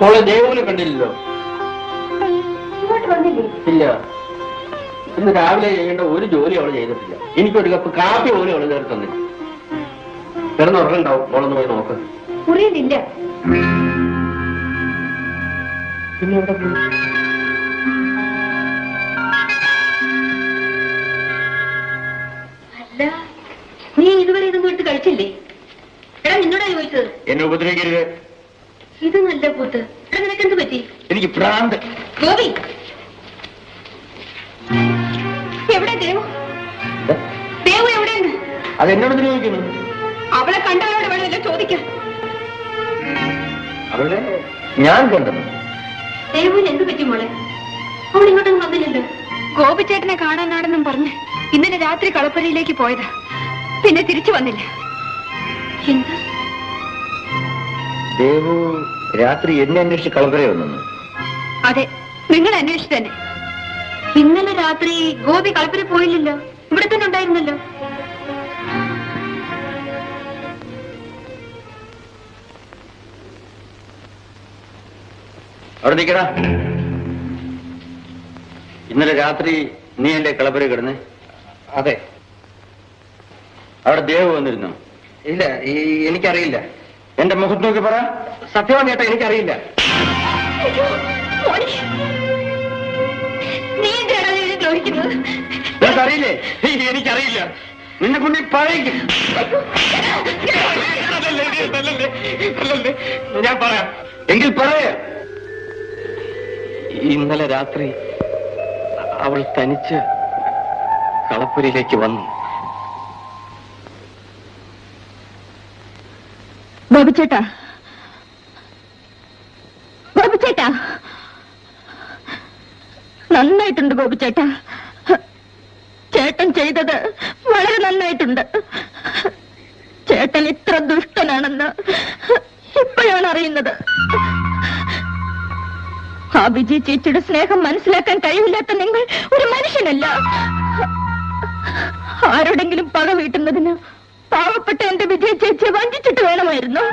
മോളെ ദേവുവിനെ കണ്ടില്ലല്ലോ. ഇല്ല, ഇന്ന് രാവിലെ ചെയ്യേണ്ട ഒരു ജോലി അവള് ചെയ്തിട്ടില്ല. എനിക്കൊരു കപ്പ് കാപ്പി പോലും അവള് നേരെ തന്നില്ല. കിടന്നുറങ്ങുണ്ടാവും, മോളൊന്ന് പോയി നോക്ക്. മുറിയിലില്ല. പിന്നെ എവിടെ പോയി? അല്ല, നീ ഇതുവരെ ഇതൊന്നും എടുത്ത് കഴിച്ചില്ലേ? എടാ, നിന്നോടാ ചോദിച്ചത്. എന്നെ ഉപദ്രവിക്കരുത്. ഇത് നല്ല പൂത്ത്. എടാ, നിനക്കെന്ത് പറ്റി? എനിക്ക് ഭ്രാന്ത്. ഗോപി, എവിടെ ദേവു? ദേവു എവിടെയെന്ന്? അതെന്നോട് ചോദിക്കുന്നു. അവളെ കണ്ടവരോട് വേണമല്ലോ ചോദിക്കാൻ. അവളെ ഞാൻ കണ്ടത്. ദേവുവിന് എന്ത് പറ്റി മോളെ? അവൾ ഇങ്ങോട്ടൊന്നും വന്നില്ലല്ലോ. ഗോപിച്ചേട്ടനെ കാണാനാണെന്നും പറഞ്ഞ് ഇന്നലെ രാത്രി കളപ്പുരയിലേക്ക് പോയതാ. പിന്നെ തിരിച്ചു വന്നില്ല. എന്താ? ദേവു രാത്രി എന്നെ അന്വേഷിച്ച് കളപ്പുര വന്നു. അതെ, നിങ്ങൾ അന്വേഷിച്ചു തന്നെ. ഇന്നലെ രാത്രി ഗോപി കളപ്പുര പോയില്ലല്ലോ, ഇവിടെ തന്നെ ഉണ്ടായിരുന്നല്ലോ. അവിടെ നിൽക്കടാ. ഇന്നലെ രാത്രി നീ എന്റെ കളപ്പുര കിടന്നേ? അതെ. അവിടെ ദേവ് വന്നിരുന്നു? ഇല്ല, എനിക്കറിയില്ല. എന്റെ മുഖത്ത് നോക്കി പറ. സത്യമാണ് ചേട്ടാ, എനിക്കറിയില്ല. നീ എന്തിനാണ് ഇതിനെ ദ്രോഹിക്കുന്നത്? നിനക്കറിയില്ലേ? എനിക്കറിയില്ല. നിന്നെ കൊണ്ട് പറയിക്കും. ഞാൻ പറയാം. എങ്കിൽ പറയാ. ഇന്നലെ രാത്രി അവൾ തനിച്ച് കളപ്പുരയിലേക്ക് വന്നു. ഗോപിച്ചേട്ടാ, ഗോപിച്ചേട്ടാ, നന്നായിട്ടുണ്ട് ഗോപിച്ചേട്ടാ. ചേട്ടൻ ചെയ്തത് വളരെ നന്നായിട്ടുണ്ട്. ചേട്ടൻ ഇത്ര ദുഷ്ടനാണെന്ന് ഇപ്പോഴാണ് അറിയുന്നത്. ആ വിജയ ചേച്ചിയുടെ സ്നേഹം മനസ്സിലാക്കാൻ കഴിവില്ലാത്ത നിങ്ങൾ ഒരു മനുഷ്യനല്ല. ആരോടെങ്കിലും പക വീട്ടുന്നതിന് പാവപ്പെട്ട എന്റെ വിജയ ചേച്ചിയെ വഞ്ചിച്ചിട്ട് വേണമായിരുന്നു.